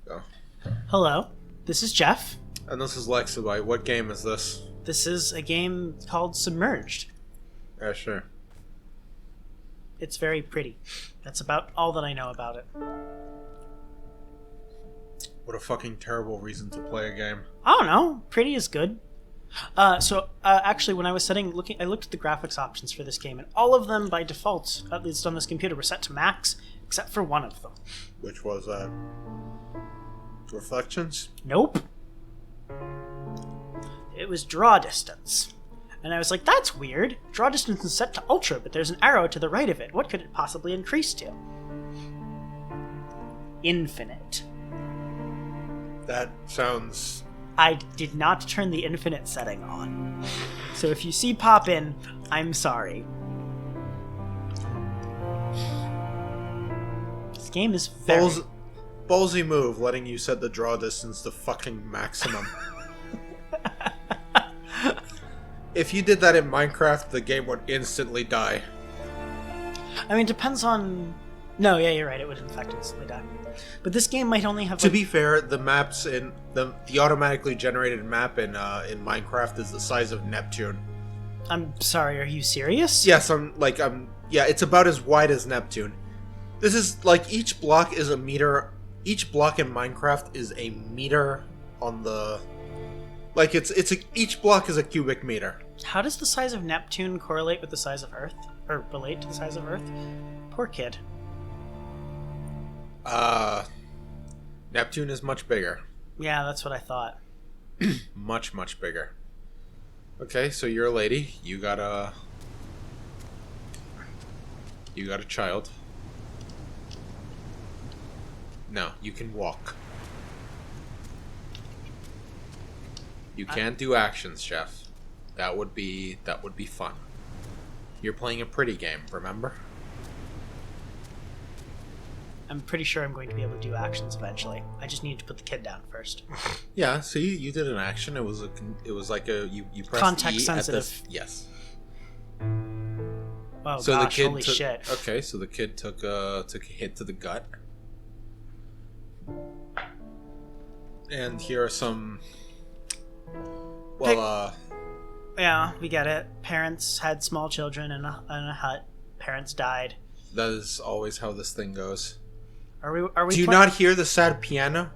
Go. Hello, this is Jeff. And this is Lexabyte. What game is this? This is a game called Submerged. Yeah, sure. It's very pretty. That's about all that I know about it. What a fucking terrible reason to play a game. I don't know. Pretty is good. Actually, when I was I looked at the graphics options for this game, and all of them, by default, at least on this computer, were set to max, except for one of them. Which was that? Reflections? Nope. It was draw distance. And I was like, that's weird. Draw distance is set to ultra, but there's an arrow to the right of it. What could it possibly increase to? Infinite. That sounds... I did not turn the infinite setting on. So if you see pop in, I'm sorry. This game is very... Ballsy move, letting you set the draw distance to fucking maximum. If you did that in Minecraft, the game would instantly die. I mean, it depends on... No, yeah, you're right. It would in fact instantly die. But this game might only have... To be fair, the maps in... The automatically generated map in Minecraft is the size of Neptune. I'm sorry, are you serious? Yes, yeah, it's about as wide as Neptune. This is, like, each block is a meter... Each block in Minecraft is a meter on the... Like, each block is a cubic meter. How does the size of Neptune correlate with the size of Earth? Or relate to the size of Earth? Poor kid. Neptune is much bigger. Yeah, that's what I thought. Much, much bigger. Okay, so you're a lady. You got a child. No, you can walk. You can't do actions, Jeff. That would be fun. You're playing a pretty game, remember? I'm pretty sure I'm going to be able to do actions eventually. I just need to put the kid down first. Yeah, see, you did an action. It was like you pressed context E sensitive. at the, yes. Oh So gosh, the kid holy took, shit. Okay, so the kid took a hit to the gut. And here are some... Well, Yeah, we get it. Parents had small children in a hut. Parents died. that is always how this thing goes. Are we Do you not hear the sad piano?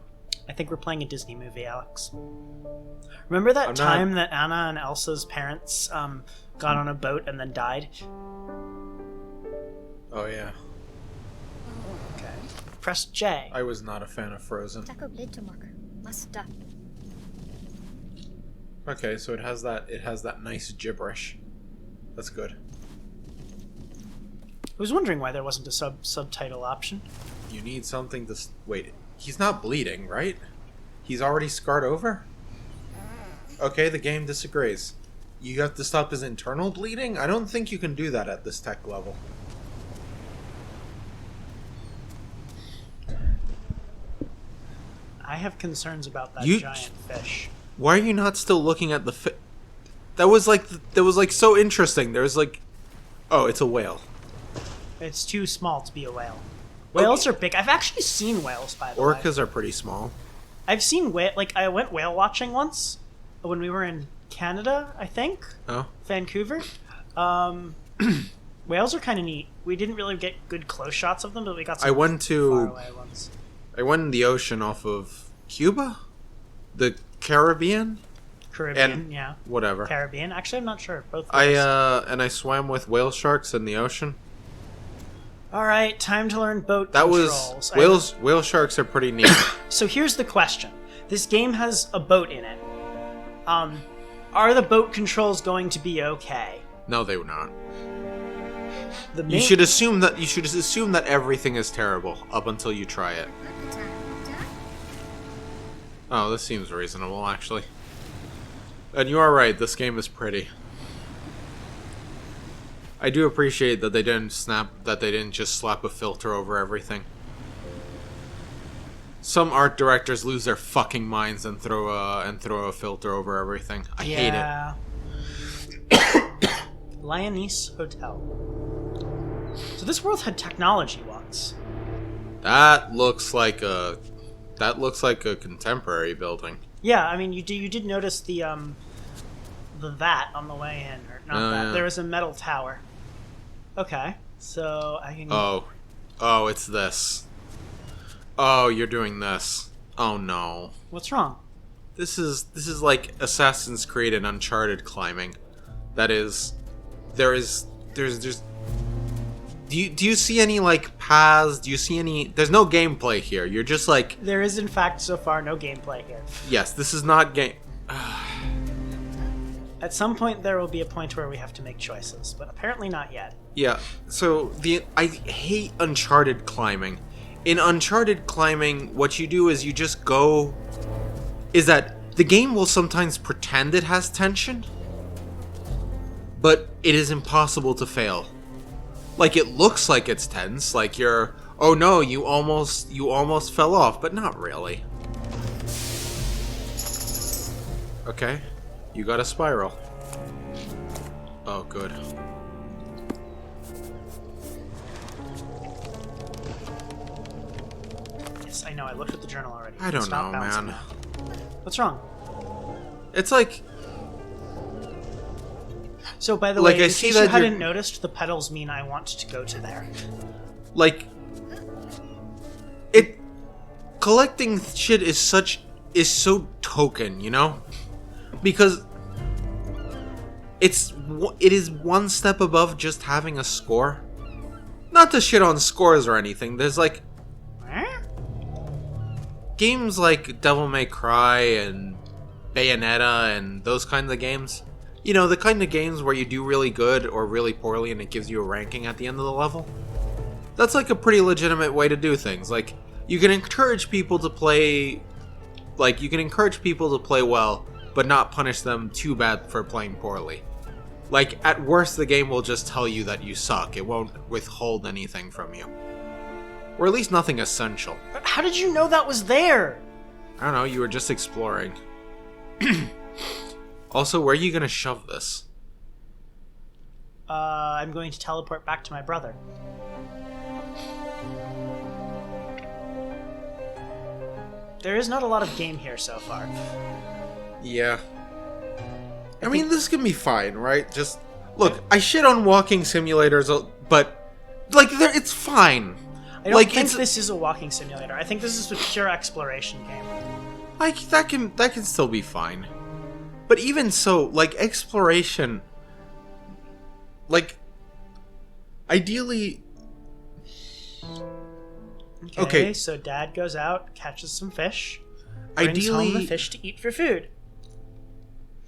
I think we're playing a Disney movie, Alex. Remember that time that Anna and Elsa's parents got on a boat and then died? Oh, yeah. Okay. Press J. I was not a fan of Frozen. Okay, so it has that nice gibberish. That's good. I was wondering why there wasn't a subtitle option. You need something to... Wait, he's not bleeding, right? He's already scarred over? Okay, the game disagrees. You have to stop his internal bleeding? I don't think you can do that at this tech level. I have concerns about that giant fish. Why are you not still looking at the fish? That was like so interesting. There was like... Oh, it's a whale. It's too small to be a whale. Whales are big. I've actually seen whales, by the way. Orcas are pretty small. I've seen I went whale watching once when we were in Canada, I think. Oh. Vancouver. Whales are kind of neat. We didn't really get good close shots of them, but we got some far away ones. I went in the ocean off of Cuba? The Caribbean? Yeah. Whatever. Caribbean. Actually, I'm not sure. Both. I swam with whale sharks in the ocean. All right, time to learn boat controls. Whale sharks are pretty neat. So here's the question: this game has a boat in it. Are the boat controls going to be okay? No, they were not. You should assume that everything is terrible up until you try it. Oh, this seems reasonable, actually. And you are right. This game is pretty. I do appreciate that they didn't just slap a filter over everything. Some art directors lose their fucking minds and throw a filter over everything. I hate it. Lyonese Hotel. So this world had technology once. That looks like a That looks like a contemporary building. Yeah, I mean, you did notice the vat on the way in, or not that. Yeah. There was a metal tower. Okay, so I can. Oh, it's this. Oh, you're doing this. Oh no. What's wrong? This is like Assassin's Creed and Uncharted climbing. That is, there's just. Do you see any like paths? Do you see any? There's no gameplay here. You're just like. There is in fact so far no gameplay here. Yes, this is not game. At some point there will be a point where we have to make choices, but apparently not yet. Yeah. So I hate Uncharted climbing. In Uncharted climbing, what you do is you just go. Is that the game will sometimes pretend it has tension, but it is impossible to fail. Like, it looks like it's tense, like you're, oh no, you almost fell off, but not really. Okay, you got a spiral. Oh, good. Yes, I know, I looked at the journal already. I don't Stop know, bouncing man. now. What's wrong? It's like... So, by the Like, way, I in see case that you you're- hadn't noticed, the pedals mean I want to go to there. Like... Collecting shit is so token, you know? Because... It is one step above just having a score. Not to shit on scores or anything, there's like... Games like Devil May Cry and Bayonetta and those kinds of games. You know, the kind of games where you do really good or really poorly and it gives you a ranking at the end of the level. That's like a pretty legitimate way to do things. Like, you can encourage people to play... Like, you can encourage people to play well, but not punish them too bad for playing poorly. Like, at worst, the game will just tell you that you suck. It won't withhold anything from you. Or at least nothing essential. But how did you know that was there? I don't know, you were just exploring. Also, where are you gonna shove this? I'm going to teleport back to my brother. There is not a lot of game here so far. Yeah. I mean, this can be fine, right? Just, look, I shit on walking simulators, but, like, it's fine. I don't think this is a walking simulator. I think this is a pure exploration game. Like, that can still be fine. But even so, like, exploration... Like, ideally... Okay, so Dad goes out, catches some fish, brings home the fish to eat for food.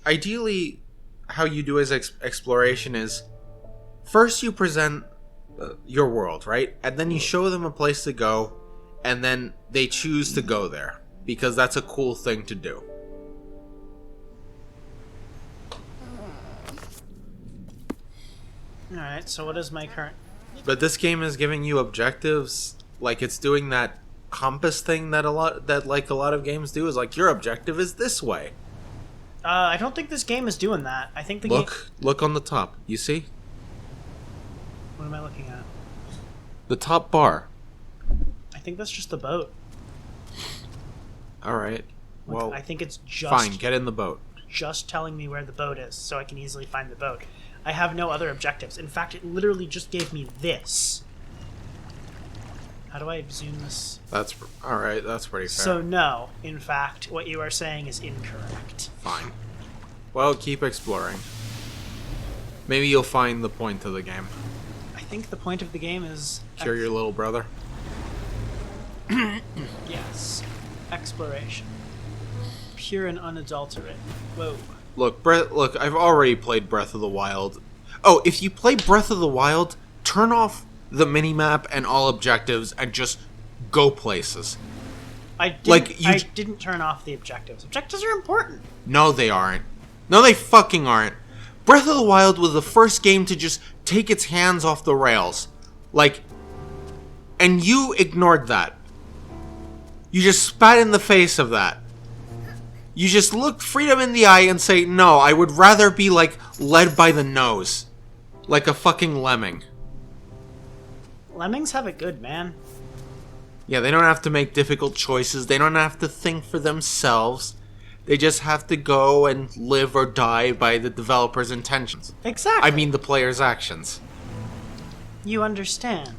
Ideally, how you do as exploration is... First you present your world, right? And then you show them a place to go, and then they choose to go there. Because that's a cool thing to do. Alright, so what is my current... But this game is giving you objectives, like it's doing that compass thing that a lot of games do, is like, your objective is this way. I don't think this game is doing that. I think the game... Look on the top. You see? What am I looking at? The top bar. I think that's just the boat. Alright. Well, I think it's just... Fine, get in the boat. Just telling me where the boat is, so I can easily find the boat. I have no other objectives. In fact, it literally just gave me this. How do I zoom this? That's... Alright, that's pretty fair. So no, in fact, what you are saying is incorrect. Fine. Well, keep exploring. Maybe you'll find the point of the game. I think the point of the game is... Cure your little brother. Yes. Exploration. Pure and unadulterated. Whoa. Look, I've already played Breath of the Wild. Oh, if you play Breath of the Wild, turn off the minimap and all objectives and just go places. I didn't turn off the objectives. Objectives are important. No, they aren't. No, they fucking aren't. Breath of the Wild was the first game to just take its hands off the rails. Like, and you ignored that. You just spat in the face of that. You just look freedom in the eye and say, no, I would rather be, like, led by the nose. Like a fucking lemming. Lemmings have it good, man. Yeah, they don't have to make difficult choices. They don't have to think for themselves. They just have to go and live or die by the developer's intentions. Exactly. I mean the player's actions. You understand.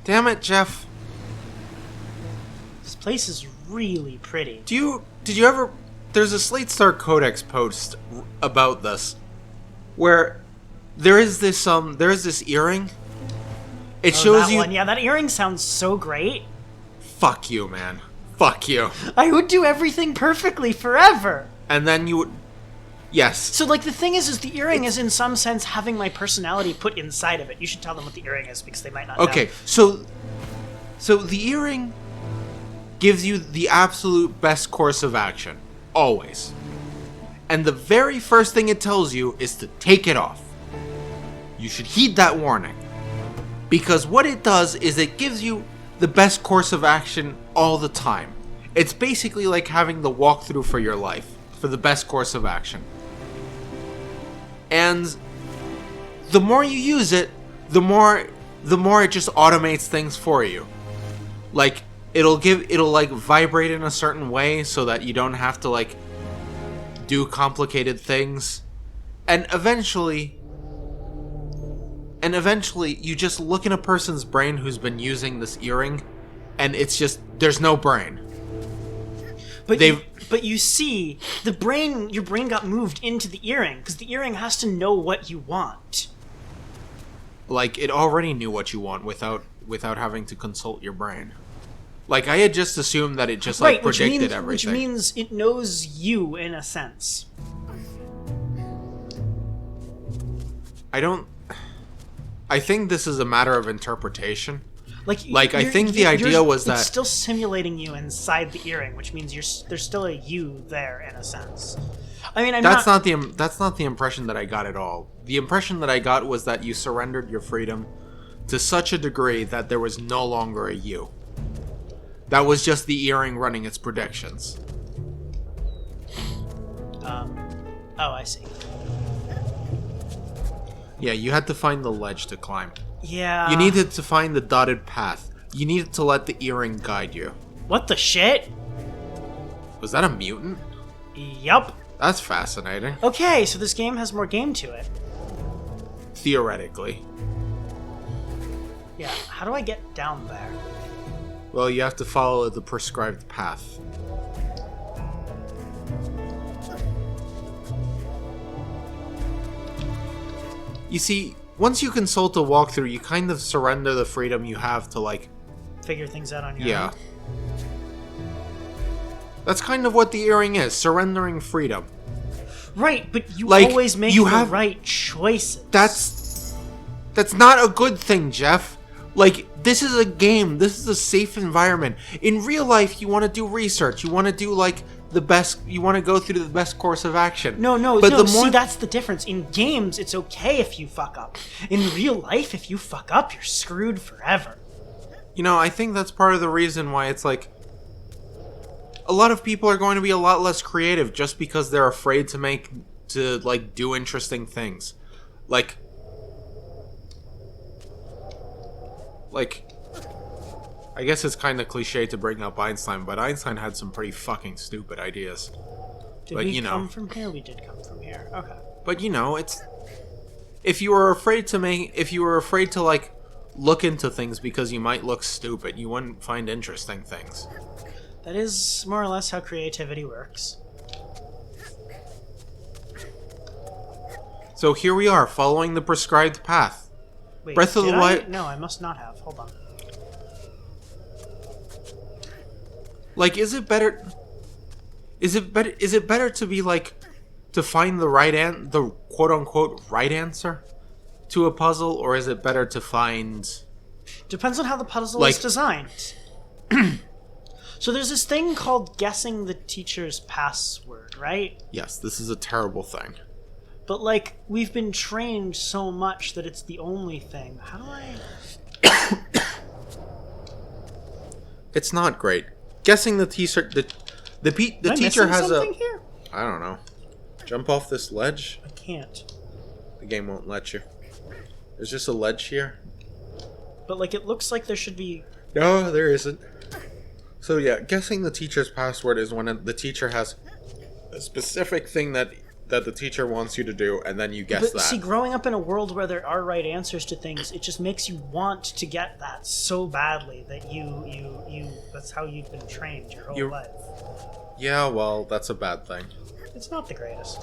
Damn it, Jeff. This place is really pretty. Did you ever... There's a Slate Star Codex post about this, where there is this earring. It shows you... One. Yeah, that earring sounds so great. Fuck you, man. Fuck you. I would do everything perfectly forever. And then you would... Yes. So, like, the thing is the earring is in some sense having my personality put inside of it. You should tell them what the earring is because they might not know. Okay, so the earring gives you the absolute best course of action. Always. And the very first thing it tells you is to take it off. You should heed that warning. Because what it does is it gives you the best course of action all the time. It's basically like having the walkthrough for your life, for the best course of action. And the more you use it, the more it just automates things for you. Like it'll like vibrate in a certain way so that you don't have to like do complicated things. And eventually you just look in a person's brain who's been using this earring, and it's just, there's no brain. But you see, your brain got moved into the earring, because the earring has to know what you want. Like, it already knew what you want without having to consult your brain. Like, I had just assumed that it just, like, predicted everything. Which means it knows you, in a sense. I think this is a matter of interpretation. Like I think the idea was that it's still simulating you inside the earring, which means there's still a you there in a sense. I mean, that's not the impression that I got at all. The impression that I got was that you surrendered your freedom to such a degree that there was no longer a you. That was just the earring running its predictions. Oh, I see. Yeah, you had to find the ledge to climb. Yeah. You needed to find the dotted path. You needed to let the earring guide you. What the shit? Was that a mutant? Yup. That's fascinating. Okay, so this game has more game to it. Theoretically. Yeah, how do I get down there? Well, you have to follow the prescribed path. You see, once you consult a walkthrough, you kind of surrender the freedom you have to, like... figure things out on your own. That's kind of what the earring is, surrendering freedom. Right, but you always make the right choices. That's not a good thing, Jeff. Like, this is a game. This is a safe environment. In real life, you want to do research. You want to do, like, the best... You want to go through the best course of action. See, that's the difference. In games, it's okay if you fuck up. In real life, if you fuck up, you're screwed forever. You know, I think that's part of the reason why it's, like... A lot of people are going to be a lot less creative just because they're afraid to do interesting things. Like, I guess it's kind of cliche to bring up Einstein, but Einstein had some pretty fucking stupid ideas. Did we come from here? We did come from here. Okay. But you know, it's if you were afraid to like look into things because you might look stupid, you wouldn't find interesting things. That is more or less how creativity works. So here we are, following the prescribed path. Wait, Breath of the Wild. No, I must not have. Hold on. Like, is it better to be like to find the quote unquote right answer to a puzzle, or is it better to find? Depends on how the puzzle is designed. So there's this thing called guessing the teacher's password, right? Yes, this is a terrible thing. But, like, we've been trained so much that it's the only thing. How do I... It's not great. Guessing the teacher... The teacher has here? I don't know. Jump off this ledge? I can't. The game won't let you. There's just a ledge here. But, like, it looks like there should be... No, there isn't. So yeah, guessing the teacher's password is when the teacher has a specific thing that the teacher wants you to do, and then you guess But that. see, growing up in a world where there are right answers to things, it just makes you want to get that so badly that you that's how you've been trained your whole life. Yeah, well, that's a bad thing. It's not the greatest.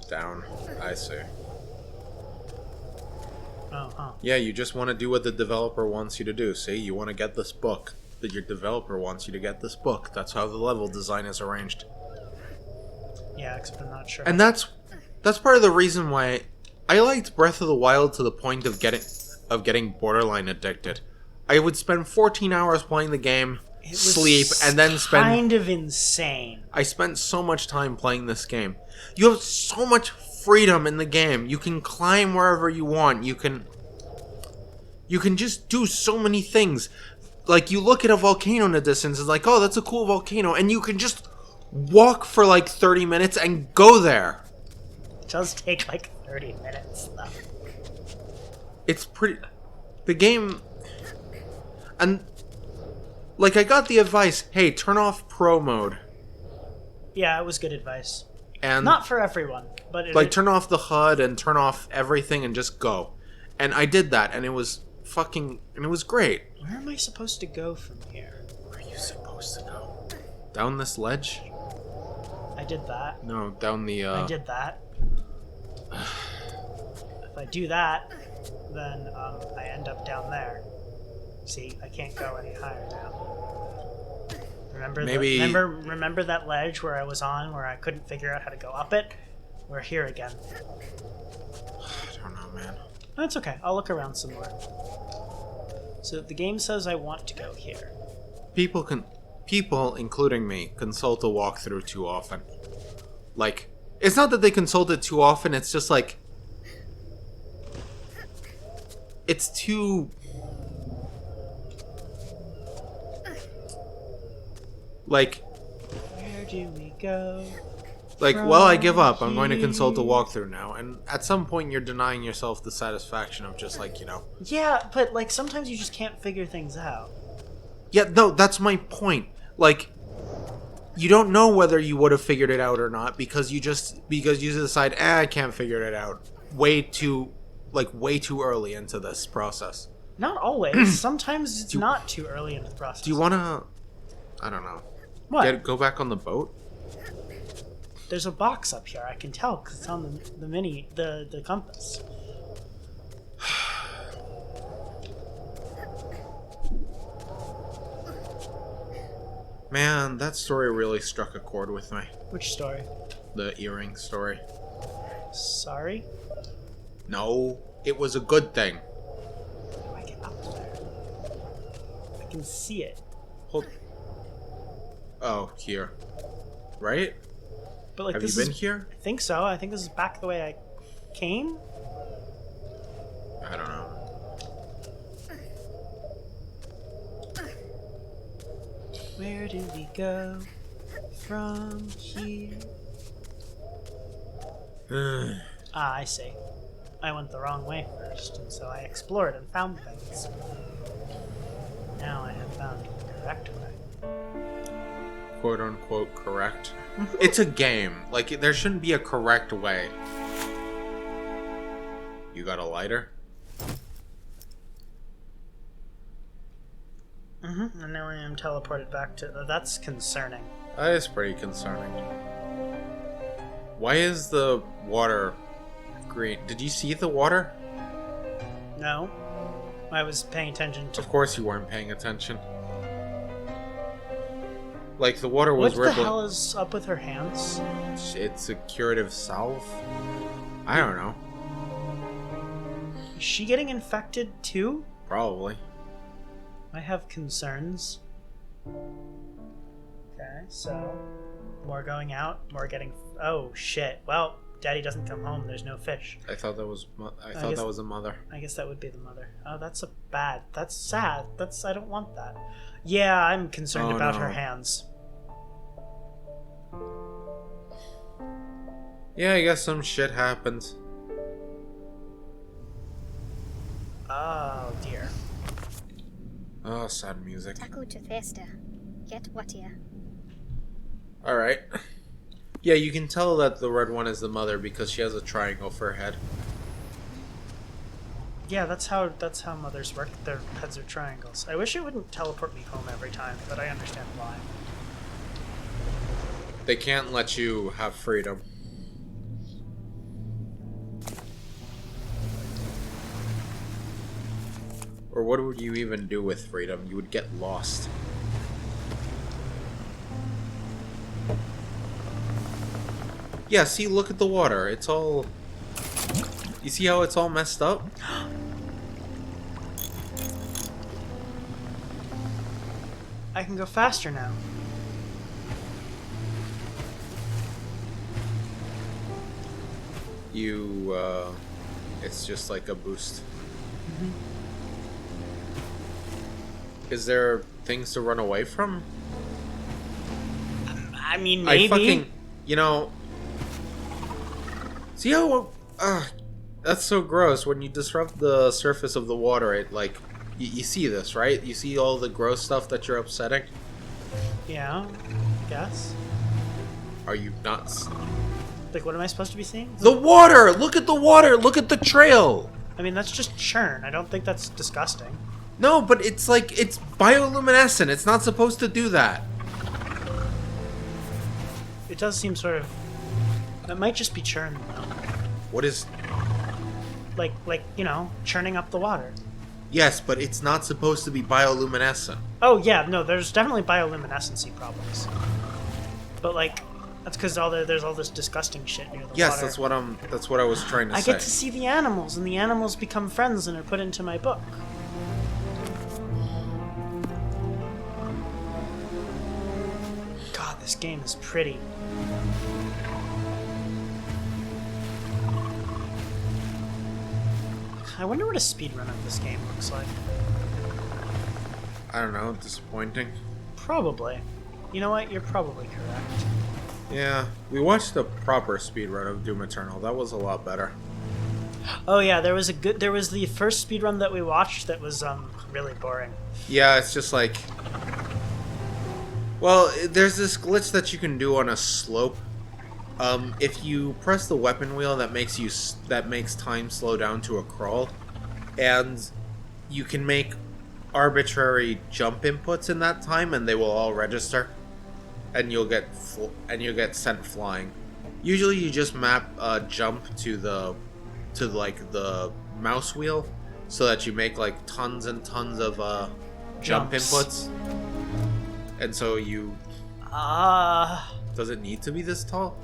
Down. I see. Oh, huh. Yeah, you just want to do what the developer wants you to do. See, you want to get this book. That your developer wants you to get this book. That's how the level design is arranged. Yeah, except I'm not sure. And that's part of the reason why I liked Breath of the Wild to the point of getting borderline addicted. I would spend 14 hours playing the game, sleep, and then spend... kind of insane. I spent so much time playing this game. You have so much freedom in the game. You can climb wherever you want. You can just do so many things. Like, you look at a volcano in the distance, it's like, oh, that's a cool volcano, and you can just walk for like 30 minutes and go there. It does take like 30 minutes, though. It's pretty... The game... And... Like, I got the advice, hey, turn off pro mode. Yeah, it was good advice. And not for everyone, but... turn off the HUD and turn off everything and just go. And I did that, and it was fucking... And it was great. Where am I supposed to go from here? Where are you supposed to go? Down this ledge? I did that. No, down the, I did that. If I do that, then I end up down there. See, I can't go any higher now. Remember that ledge where I was on, where I couldn't figure out how to go up it? We're here again. I don't know, man. That's okay. I'll look around some more. So the game says I want to go here. People, including me, consult a walkthrough too often. Like, it's not that they consult it too often, it's just like... It's too... Like... Where do we go? Like, well, I give up. I'm going to consult a walkthrough now. And at some point, you're denying yourself the satisfaction of just, like, you know... Yeah, but, like, sometimes you just can't figure things out. Yeah, no, that's my point. Like, you don't know whether you would have figured it out or not because you decide, I can't figure it out. Way too early into this process. Not always. Sometimes it's not too early into the process. Do you want to... I don't know. What? Go back on the boat? There's a box up here. I can tell because it's on the compass. Man, that story really struck a chord with me. Which story? The earring story. Sorry? No, it was a good thing. How do I get up there? I can see it. Hold. Oh, here. Right? But like, have you been here? I think so. I think this is back the way I came. I don't know. Where do we go from here? I see. I went the wrong way first, and so I explored and found things. Now I have found the correct way. Quote unquote correct. It's a game. Like, there shouldn't be a correct way. You got a lighter? And now I am teleported back to... That's concerning. That is pretty concerning. Why is the water green? Did you see the water? No. I was paying attention to... Of course you weren't paying attention. Like, the water was rippling. What the rippling. hell is up with her hands? It's a curative salve? I don't know. Is she getting infected too? Probably. I have concerns. Okay, so more going out, more getting... Oh, shit. Well, Daddy doesn't come home. There's no fish. I thought that was a mother. I guess that would be the mother. Oh, that's That's sad. I don't want that. Yeah, I'm concerned about her hands. Yeah, I guess some shit happens. Oh, dear. Oh, sad music. Taco to Thesta. Get Watia. Alright. Yeah, you can tell that the red one is the mother because she has a triangle for her head. Yeah, that's how mothers work. Their heads are triangles. I wish it wouldn't teleport me home every time, but I understand why. They can't let you have freedom. Or what would you even do with freedom? You would get lost. Yeah, see, look at the water. It's all... You see how it's all messed up? I can go faster now. You, it's just like a boost. Mm-hmm. Is there things to run away from? I mean, maybe. You know... See how... that's so gross. When you disrupt the surface of the water, it, like... You see this, right? You see all the gross stuff that you're upsetting? Yeah, I guess. Are you nuts? Like, what am I supposed to be seeing? The water! Look at the water! Look at the trail! I mean, that's just churn. I don't think that's disgusting. No, but it's like, it's bioluminescent. It's not supposed to do that. It does seem sort of... That might just be churn, though. What is... Like, you know, churning up the water. Yes, but it's not supposed to be bioluminescent. Oh, yeah, no, there's definitely bioluminescency problems. But, like, that's because there's all this disgusting shit near the water. Yes, that's what I was trying to say. I get to see the animals, and the animals become friends and are put into my book. God, this game is pretty. I wonder what a speedrun of this game looks like. I don't know, disappointing. Probably. You know what? You're probably correct. Yeah, we watched a proper speedrun of Doom Eternal. That was a lot better. Oh yeah, there was the first speedrun that we watched that was really boring. Yeah, it's just like... Well, there's this glitch that you can do on a slope. If you press the weapon wheel, that makes time slow down to a crawl, and you can make arbitrary jump inputs in that time, and they will all register, and you'll get sent flying. Usually, you just map jump to the mouse wheel, so that you make like tons and tons of jump inputs, and so you. Does it need to be this tall?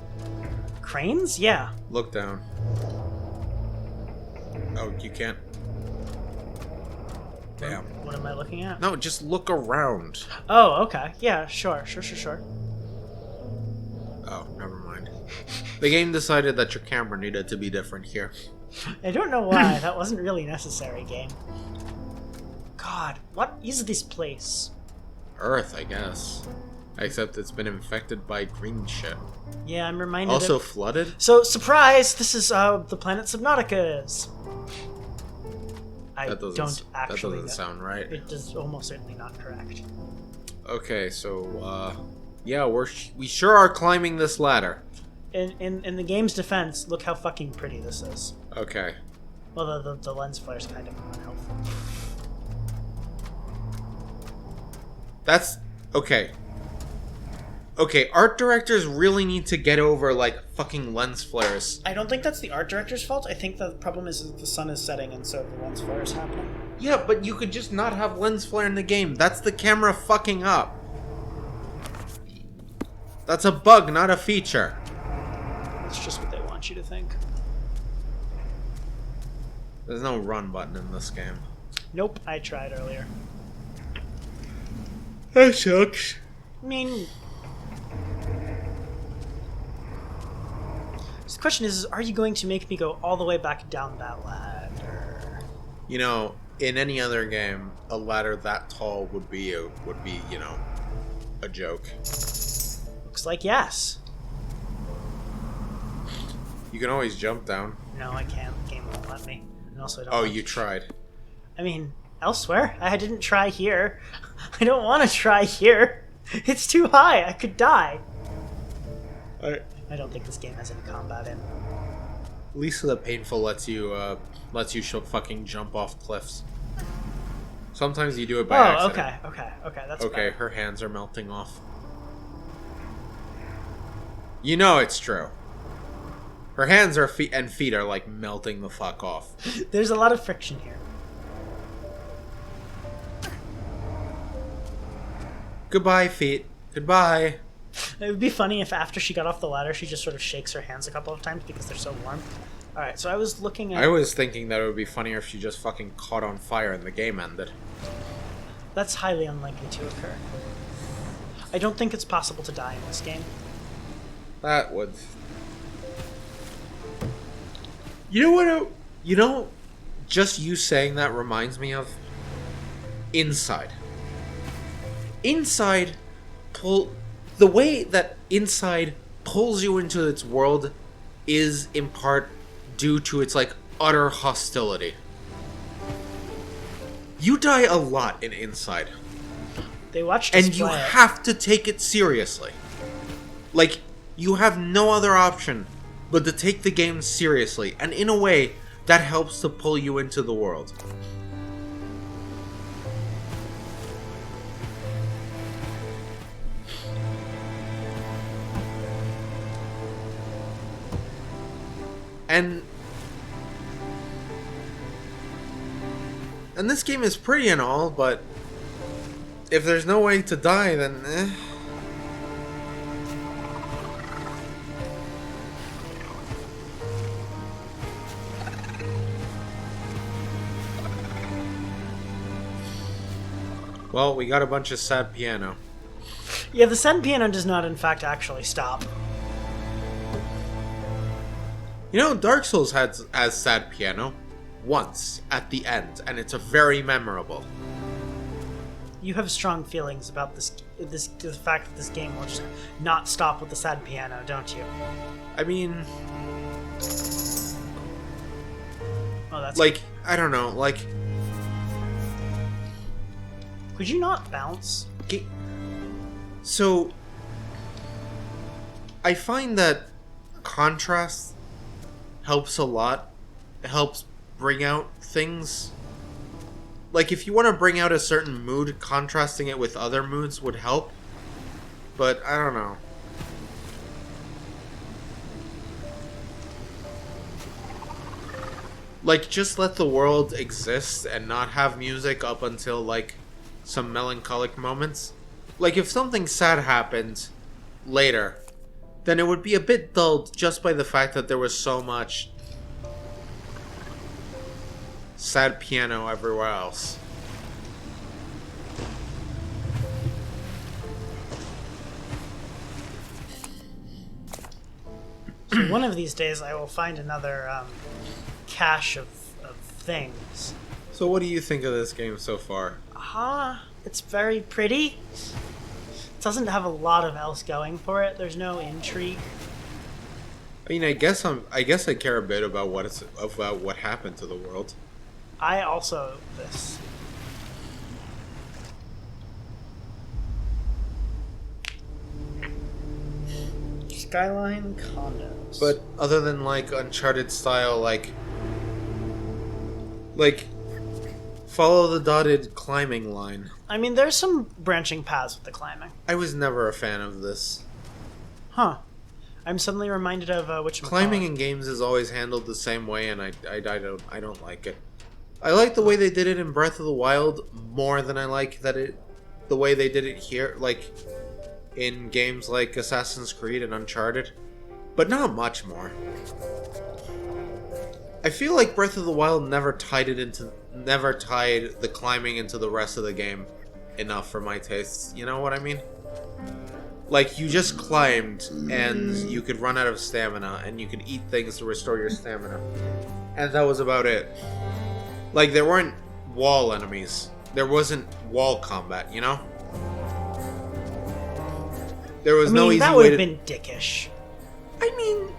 Cranes? Yeah. Look down. Oh, you can't. Damn. What am I looking at? No, just look around. Oh, okay. Yeah, sure. Oh, never mind. The game decided that your camera needed to be different here. I don't know why. That wasn't really necessary, game. God, what is this place? Earth, I guess. Except it's been infected by green shit. Yeah, I'm reminded Also flooded? So, surprise! This is the planet Subnautica is. That doesn't sound right. It is almost certainly not correct. Okay, so, yeah, we sure are climbing this ladder. In the game's defense, look how fucking pretty this is. Okay. Well, the lens flare's kind of unhelpful. That's... Okay. Okay, art directors really need to get over, like, fucking lens flares. I don't think that's the art director's fault. I think the problem is that the sun is setting and so the lens flare is happening. Yeah, but you could just not have lens flare in the game. That's the camera fucking up. That's a bug, not a feature. It's just what they want you to think. There's no run button in this game. Nope, I tried earlier. That sucks. I mean... The question is, are you going to make me go all the way back down that ladder? You know, in any other game, a ladder that tall would be, you know, a joke. Looks like yes. You can always jump down. No, I can't. The game won't let me. And also, I don't Oh, like you tried. I mean, elsewhere. I didn't try here. I don't want to try here. It's too high. I could die. I don't think this game has any combat in. Lisa the Painful lets you fucking jump off cliffs. Sometimes you do it by accident. Okay, that's okay. better. Her hands are melting off. You know it's true. Her hands and feet are like melting the fuck off. There's a lot of friction here. Goodbye, feet. Goodbye. It would be funny if after she got off the ladder, she just sort of shakes her hands a couple of times because they're so warm. Alright, so I was looking at... I was thinking that it would be funnier if she just fucking caught on fire and the game ended. That's highly unlikely to occur. I don't think it's possible to die in this game. That would... You know what? You know, just you saying that reminds me of Inside. Inside, the way that Inside pulls you into its world is in part due to its like utter hostility. You die a lot in Inside. They watched us and you play it. have to take it seriously. Like, you have no other option but to take the game seriously, and in a way, that helps to pull you into the world. And this game is pretty and all, but if there's no way to die, then well, we got a bunch of sad piano. Yeah, the sad piano does not, in fact, actually stop. You know, Dark Souls has sad piano once at the end, and it's a very memorable. You have strong feelings about the fact that this game will just not stop with the sad piano, don't you? I mean, Oh, that's like, I don't know, like, could you not bounce? so I find that contrast helps a lot. It helps bring out things. Like, if you want to bring out a certain mood, contrasting it with other moods would help. But, I don't know. Like, just let the world exist and not have music up until, like, some melancholic moments. Like, if something sad happened later, then it would be a bit dulled just by the fact that there was so much sad piano everywhere else. So one of these days I will find another cache of things. So what do you think of this game so far? It's very pretty. It doesn't have a lot of else going for it. There's no intrigue. I mean, I guess I care a bit about what happened to the world. I also this. Skyline condos. But other than like Uncharted style, like follow the dotted climbing line. I mean, there's some branching paths with the climbing. I was never a fan of this. Huh. I'm suddenly reminded of which climbing in games is always handled the same way, and I don't like it. I like the way they did it in Breath of the Wild more than I like the way they did it here, like in games like Assassin's Creed and Uncharted, but not much more. I feel like Breath of the Wild never tied the climbing into the rest of the game enough for my tastes. You know what I mean? Like, you just climbed, and you could run out of stamina, and you could eat things to restore your stamina. And that was about it. Like, there weren't wall enemies. There wasn't wall combat, you know? There was no easy way to... that would have been dickish. I mean,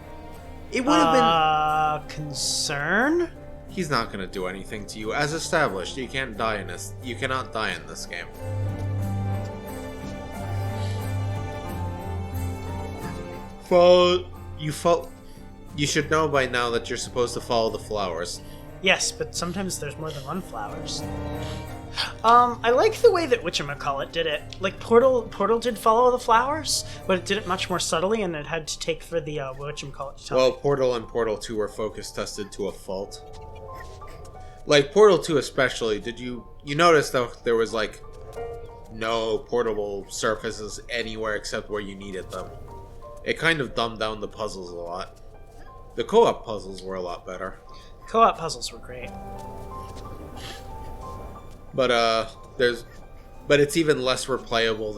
it would have been... Concern? He's not gonna do anything to you. As established, you can't die in this. You cannot die in this game. You should know by now that you're supposed to follow the flowers. Yes, but sometimes there's more than one flowers. I like the way that whatchamacallit did it. Like, Portal did follow the flowers, but it did it much more subtly, and it had to take for the, whatchamacallit to tell Well, me. Portal and Portal 2 were focus tested to a fault. Like, Portal 2 especially, did you notice that there was, like, no portable surfaces anywhere except where you needed them? It kind of dumbed down the puzzles a lot. The co-op puzzles were a lot better. Co-op puzzles were great. But it's even less replayable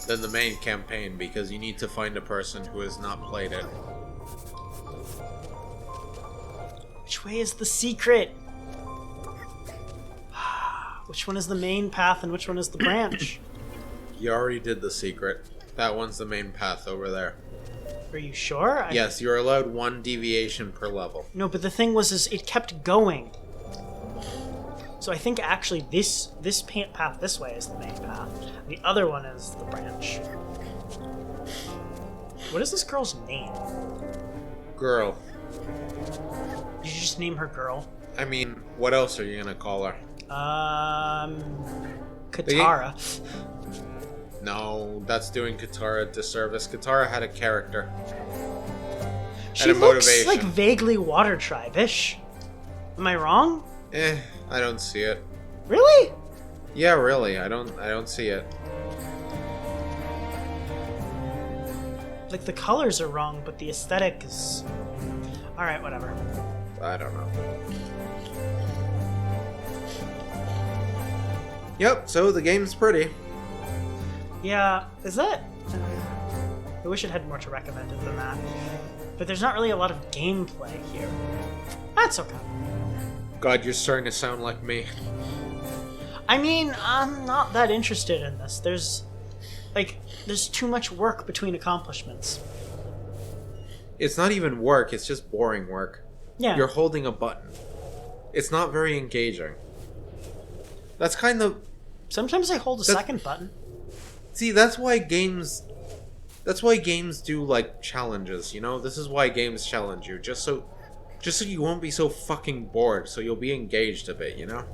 than the main campaign because you need to find a person who has not played it. Which way is the secret? Which one is the main path and which one is the branch? You already did the secret. That one's the main path over there. Are you sure? Yes, you're allowed one deviation per level. No, but the thing was, is it kept going. So I think actually this path this way is the main path. The other one is the branch. What is this girl's name? Girl. Did you just name her Girl? I mean, what else are you gonna call her? Katara. No, that's doing Katara a disservice. Katara had a character. She looks like vaguely Water Tribe-ish. Am I wrong? I don't see it. Really? Yeah, really. I don't see it. Like, the colors are wrong, but the aesthetic is... Alright, whatever. I don't know. Yep, so the game's pretty. Yeah, is that... I wish it had more to recommend it than that. But there's not really a lot of gameplay here. That's okay. God, you're starting to sound like me. I mean, I'm not that interested in this. There's too much work between accomplishments. It's not even work, it's just boring work. Yeah. You're holding a button. It's not very engaging. That's kind of... Sometimes I hold a second button. See, that's why games do, like, challenges, you know? This is why games challenge you, just so you won't be so fucking bored, so you'll be engaged a bit, you know?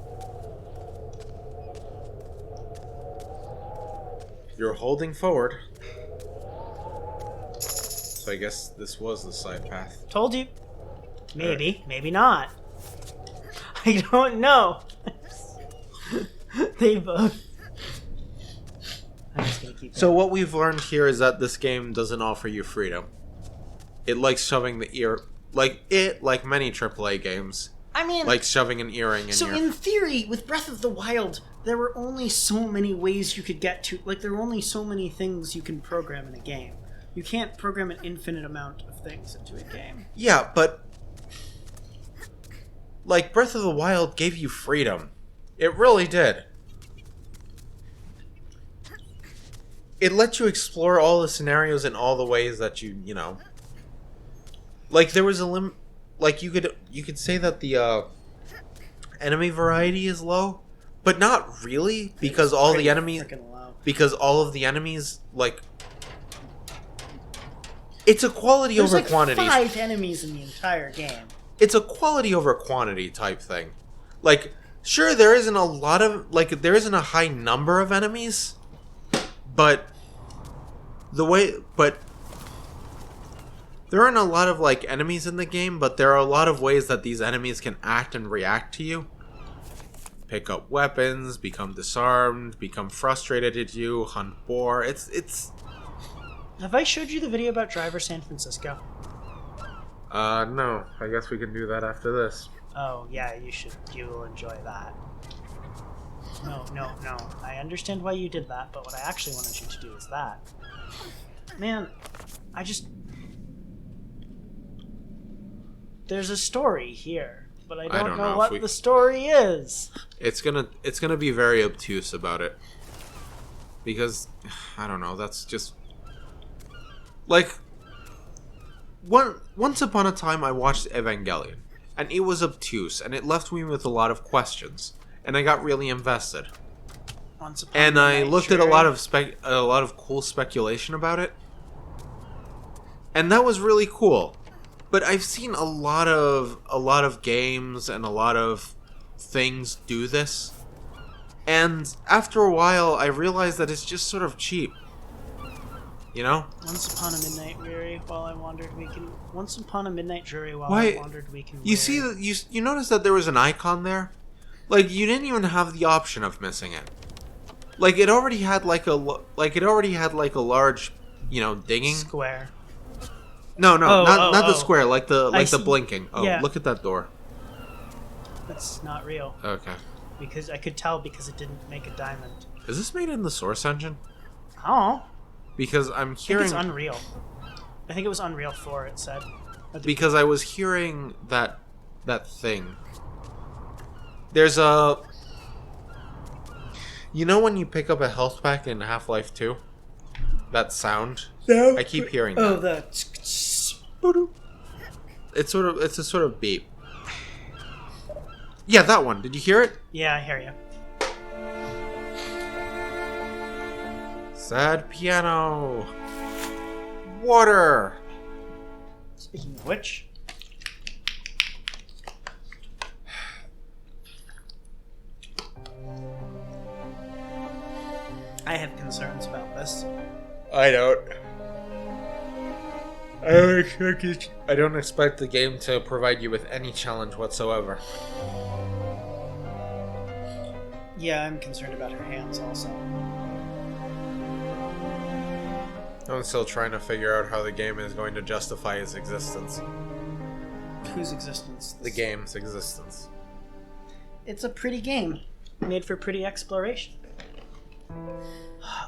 You're holding forward. So I guess this was the side path. Told you. Maybe, maybe not. I don't know. They both... I'm just gonna keep So going. what we've learned here is that this game doesn't offer you freedom. It likes shoving the ear... like many AAA games. I mean... Like shoving an earring in So your... in theory, with Breath of the Wild, there were only so many ways you could get to... Like, there were only so many things you can program in a game. You can't program an infinite amount of things into a game. Yeah, but... like, Breath of the Wild gave you freedom. It really did. It let you explore all the scenarios in all the ways that you know... Like, there was a like, you could say that the, enemy variety is low, but not really, because all the enemies... Because all of the enemies, like... It's a quality over quantity. There's like 5 enemies in the entire game. It's a quality over quantity type thing. Like, sure, there isn't a lot of... like, there isn't a high number of enemies, but... there aren't a lot of, like, enemies in the game, but there are a lot of ways that these enemies can act and react to you. Pick up weapons, become disarmed, become frustrated at you, hunt boar. It's... Have I showed you the video about Driver San Francisco? No. I guess we can do that after this. Oh, yeah, you should. You will enjoy that. No. I understand why you did that, but what I actually wanted you to do is that. Man, I just... There's a story here, but I don't know what the story is. It's gonna be very obtuse about it. Because, I don't know, that's just... like... once upon a time I watched Evangelion. and it was obtuse, and it left me with a lot of questions, and I got really invested. And I looked at a lot of cool speculation about it, and that was really cool. But I've seen a lot of games and a lot of things do this, and after a while, I realized that it's just sort of cheap. You know? Once upon a midnight dreary, while I wandered weakened. Once upon a midnight dreary, while Why- I wandered weakened. You see, you notice that there was an icon there? Like, you didn't even have the option of missing it. Like, it already had like a large, dinging. Square. No, not the square, like the see. blinking. Oh, Yeah. look at that door. That's not real. Okay. Because I could tell because it didn't make a diamond. Is this made in the Source engine? Oh. Because I'm I think hearing... it's Unreal. I think it was Unreal 4, it said. Because I was hearing that thing. There's a... You know when you pick up a health pack in Half-Life 2? That sound? No. I keep hearing Oh, that. It's a sort of beep. Yeah, that one. Did you hear it? Yeah, I hear you. Sad piano. Water. Speaking of which... I have concerns about this. I don't expect the game to provide you with any challenge whatsoever. Yeah, I'm concerned about her hands also. I'm still trying to figure out how the game is going to justify its existence. Whose existence? The game's existence. It's a pretty game. Made for pretty exploration.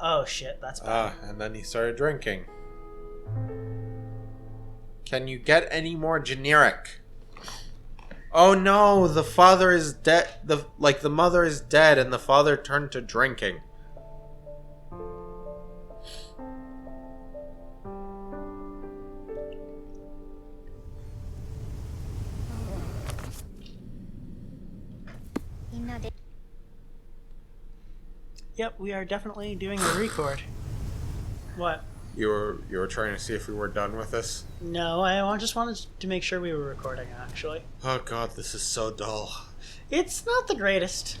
Oh shit, that's bad. And then he started drinking. Can you get any more generic? Oh no, the father is dead. The mother is dead and the father turned to drinking. He nodded. Yep, we are definitely doing a record. What? You were trying to see if we were done with this? No, I just wanted to make sure we were recording, actually. Oh god, this is so dull. It's not the greatest.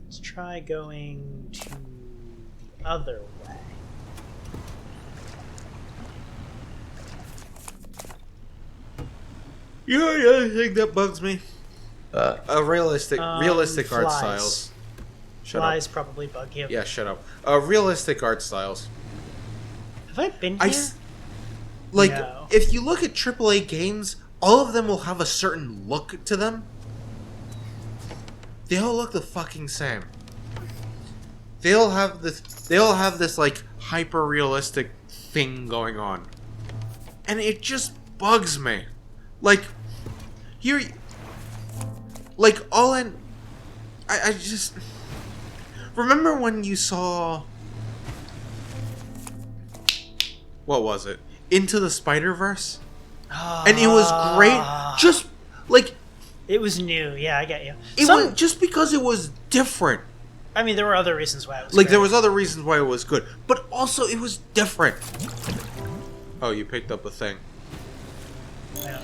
Let's try going to the other way. You know the other thing that bugs me? Realistic art flies. styles. Shut Flies up. probably bug you. Yeah, shut up. Realistic art styles. Have I been here? No. If you look at AAA games, all of them will have a certain look to them. They all look the fucking same. They all have this like hyper realistic thing going on, and it just bugs me. Like, here, like I just remember when you saw, what was it? Into the Spider-Verse? And it was great. Just like, it was new. Yeah, I get you. it was just because it was different. I mean, there were other reasons why it was Like, great. there was other reasons why it was good, but also it was different. Oh, you picked up a thing. Yeah.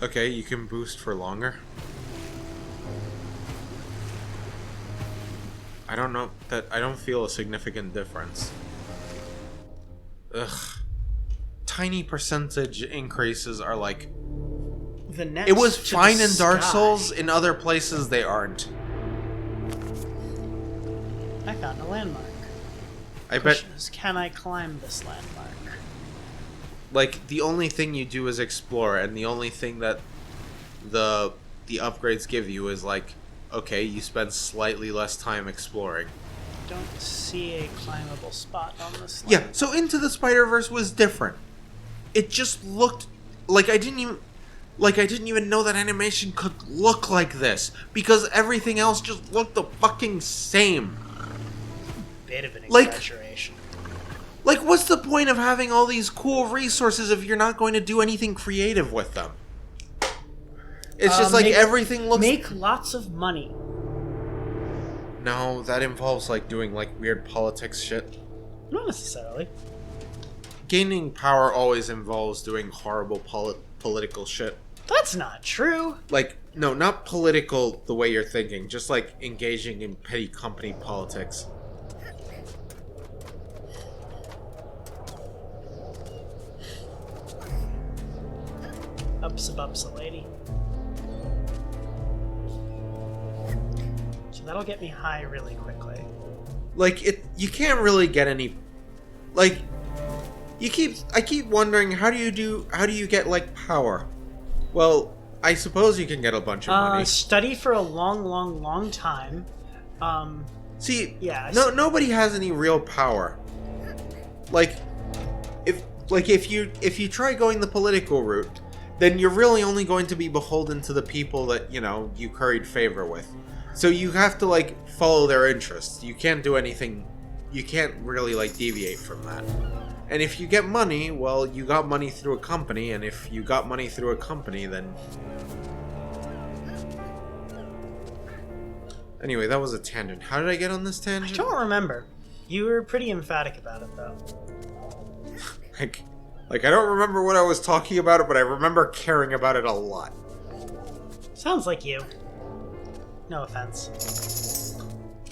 Okay, you can boost for longer. I don't know that I don't feel a significant difference. Ugh. Tiny percentage increases are like, The next it was to fine the in Dark sky. Souls, in other places they aren't. I found a landmark. I bet Question is, can I climb this landmark? like the only thing you do is explore, and the only thing that the upgrades give you is like, okay, you spend slightly less time exploring. Don't see a climbable spot on this Yeah, land. so Into the Spider-Verse was different. It just looked like I didn't even know that animation could look like this, because everything else just looked the fucking same. Bit of an Like- exaggeration. Like, what's the point of having all these cool resources if you're not going to do anything creative with them? It's just like everything looks... Make lots of money. No, that involves, like, doing, like, weird politics shit. Not necessarily. Gaining power always involves doing horrible political shit. That's not true. Like, no, not political the way you're thinking. Just, like, engaging in petty company politics. Upsa lady. So that'll get me high really quickly. Like, you can't really get any... Like, I keep wondering, how do you get, like, power? Well, I suppose you can get a bunch of money. Study for a long time. See, yeah, nobody has any real power. Like, if you try going the political route, then you're really only going to be beholden to the people that, you curried favor with. So you have to, like, follow their interests. You can't do anything, you can't really, like, deviate from that. And if you get money, well, you got money through a company, and if you got money through a company, then... Anyway, that was a tangent. How did I get on this tangent? I don't remember. You were pretty emphatic about it, though. Like, I don't remember what I was talking about, but I remember caring about it a lot. Sounds like you. No offense.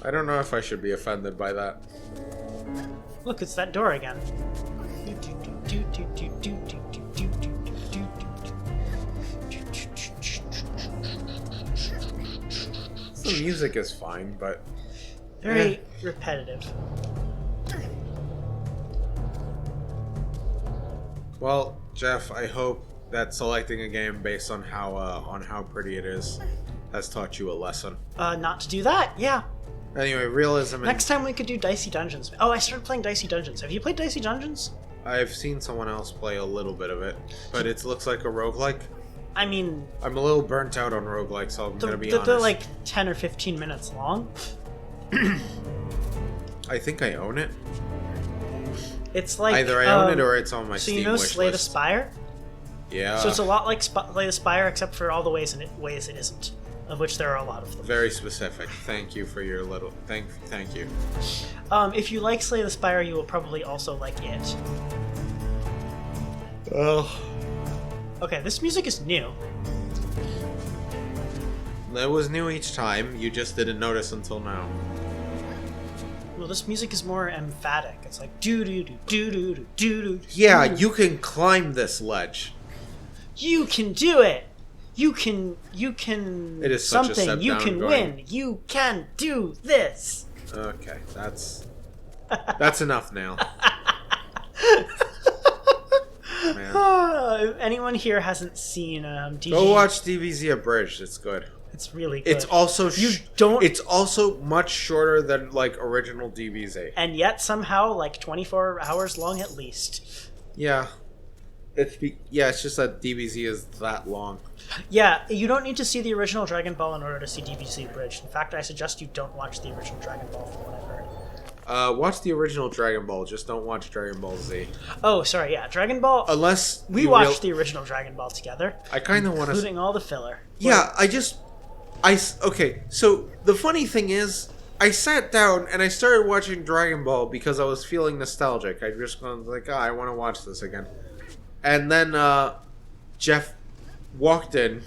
I don't know if I should be offended by that. Look, it's that door again. The music is fine, but... Very repetitive. Well, Jeff, I hope that selecting a game based on how pretty it is has taught you a lesson. Not to do that, yeah. Anyway, realism. Next time we could do Dicey Dungeons. Oh, I started playing Dicey Dungeons. Have you played Dicey Dungeons? I've seen someone else play a little bit of it, but it looks like a roguelike. I mean... I'm a little burnt out on roguelikes, so I'm gonna be honest. They're like 10 or 15 minutes long. I think I own it. It's like... Either I own it or it's on my Steam wish list. So you know Slay the Spire? Yeah. So it's a lot like Slay the Spire, except for all the ways it isn't. Of which there are a lot of them. Very specific. Thank you for your little... Thank you. If you like Slay the Spire, you will probably also like it. Oh. Okay, this music is new. It was new each time, you just didn't notice until now. Well, this music is more emphatic. It's like do-do-do-do-do-do-do. Yeah, you can climb this ledge. You can do it! You can It is such a something, step you down can going. win, you can do this! Okay, that's enough now. Man. If anyone here hasn't seen DG... Go watch DBZ Abridged, it's good. It's really good. It's also don't... It's also much shorter than like original DBZ. And yet somehow like 24 hours long at least. Yeah. It's just that DBZ is that long. Yeah, you don't need to see the original Dragon Ball in order to see DBZ Abridged. In fact, I suggest you don't watch the original Dragon Ball from what I've heard. Watch the original Dragon Ball, just don't watch Dragon Ball Z. Oh, sorry, yeah, Dragon Ball... Unless we watched the original Dragon Ball together. I kind of want to... Including all the filler. Yeah, okay, so the funny thing is, I sat down and I started watching Dragon Ball because I was feeling nostalgic. I just was like, I want to watch this again. And then Jeff walked in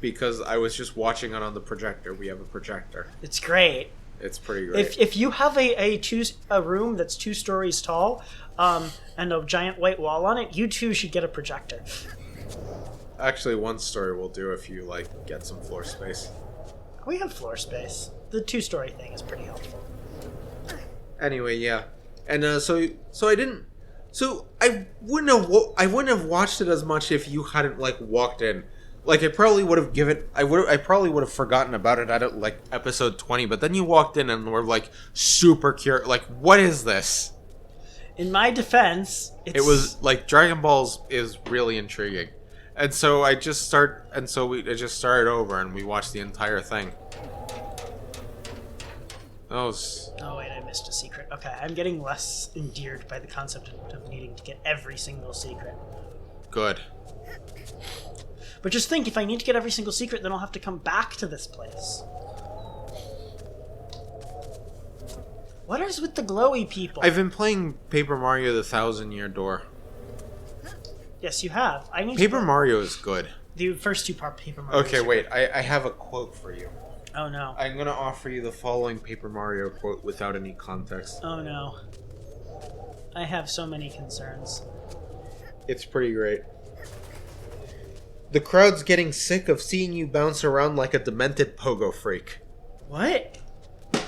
because I was just watching it on the projector. We have a projector. It's great. It's pretty great. If you have a room that's 2 stories tall and a giant white wall on it, you too should get a projector. Actually, 1 story will do if you get some floor space. We have floor space. The 2-story thing is pretty helpful. Anyway, yeah, and so I didn't. So I wouldn't have watched it as much if you hadn't walked in. I probably would have given. I probably would have forgotten about it at episode 20. But then you walked in and were super curious. What is this? In my defense, it was Dragon Balls is really intriguing, and so I just started over and we watched the entire thing. Oh wait, I missed a secret. Okay, I'm getting less endeared by the concept of needing to get every single secret. Good. But just think, if I need to get every single secret, then I'll have to come back to this place. What is with the glowy people? I've been playing Paper Mario: The Thousand-Year Door. Yes, you have. I need Paper Mario is good. The first two part Paper Mario. Okay, wait. I have a quote for you. Oh no. I'm gonna offer you the following Paper Mario quote without any context. Oh no. I have so many concerns. It's pretty great. The crowd's getting sick of seeing you bounce around like a demented pogo freak. What?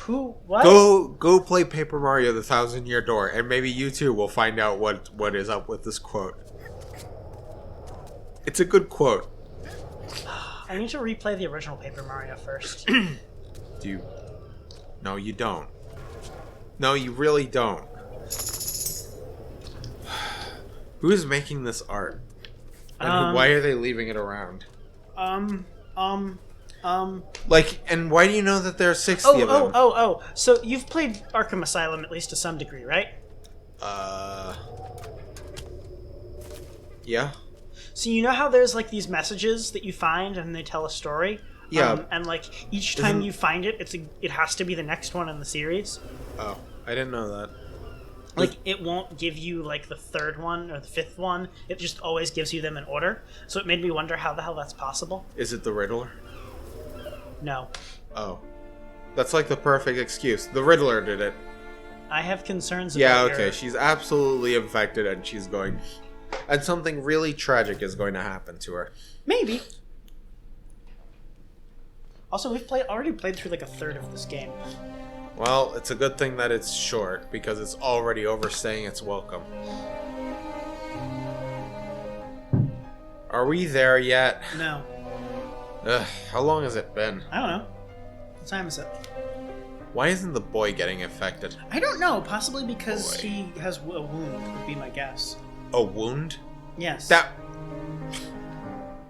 Who? What? Go play Paper Mario: The Thousand-Year Door, and maybe you too will find out what is up with this quote. It's a good quote. I need to replay the original Paper Mario first. Do you? No, you don't. No, you really don't. Who is making this art? And why are they leaving it around? Like, and why do you know that there are 60 of them? So you've played Arkham Asylum at least to some degree, right? Yeah. So you know how there's like these messages that you find and they tell a story? Yeah. And like each time you find it, it has to be the next one in the series. Oh, I didn't know that. Like, it won't give you, like, the third one or the fifth one. It just always gives you them in order. So it made me wonder how the hell that's possible. Is it the Riddler? No. Oh. That's like the perfect excuse. The Riddler did it. I have concerns about Yeah, okay. She's absolutely infected and she's going... And something really tragic is going to happen to her. Maybe. Also, we've already played through, like, a third of this game. Well, it's a good thing that it's short, because it's already overstaying its welcome. Are we there yet? No. Ugh, how long has it been? I don't know. What time is it? Why isn't the boy getting infected? I don't know. Possibly because he has a wound, would be my guess. A wound? Yes.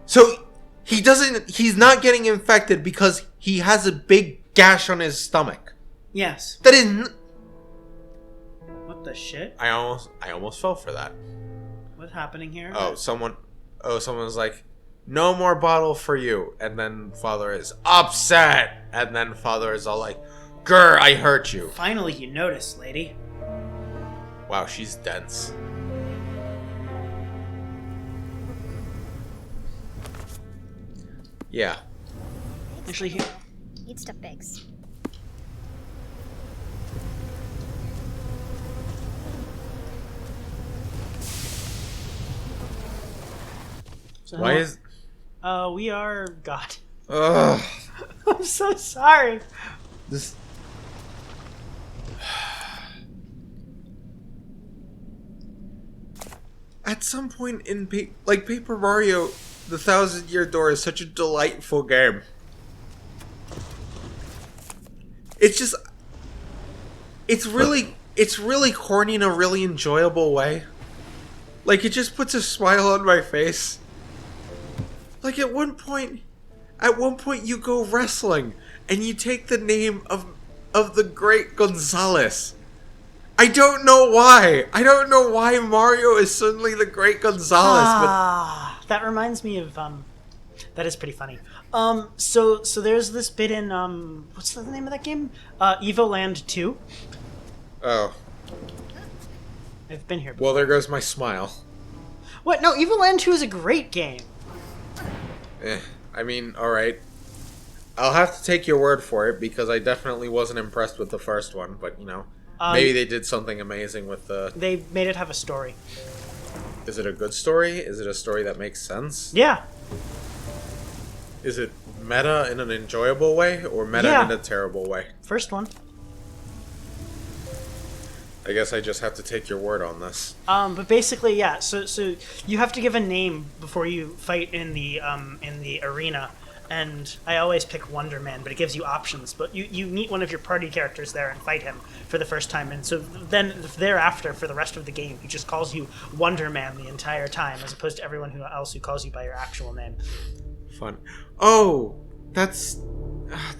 So, he's not getting infected because he has a big gash on his stomach. Yes. That is... What the shit? I almost fell for that. What's happening here? Someone's like, no more bottle for you. And then father is upset. And then father is all like, grr, I hurt you. Finally you noticed, lady. Wow, she's dense. Yeah. Actually, Eat stuff bags. So why is... we are... God. Ugh. I'm so sorry. This... At some point in Paper Mario, The Thousand-Year Door is such a delightful game. It's just... It's really corny in a really enjoyable way. Like, it just puts a smile on my face. Like, at one point you go wrestling, and you take the name of the great Gonzalez. I don't know why. I don't know why Mario is suddenly the great Gonzalez. But that reminds me of that is pretty funny. So there's this bit in what's the name of that game? Evoland 2. Oh. I've been here before. Well, there goes my smile. What? No, Evoland 2 is a great game. I mean, alright. I'll have to take your word for it, because I definitely wasn't impressed with the first one, but, you know, maybe they did something amazing with the... They made it have a story. Is it a good story? Is it a story that makes sense? Yeah. Is it meta in an enjoyable way, or meta in a terrible way? First one. I guess I just have to take your word on this. But basically, yeah. So you have to give a name before you fight in the arena, and I always pick Wonder Man, but it gives you options. But you meet one of your party characters there and fight him for the first time, and so then thereafter, for the rest of the game, he just calls you Wonder Man the entire time, as opposed to everyone else who calls you by your actual name. Fun. Oh, that's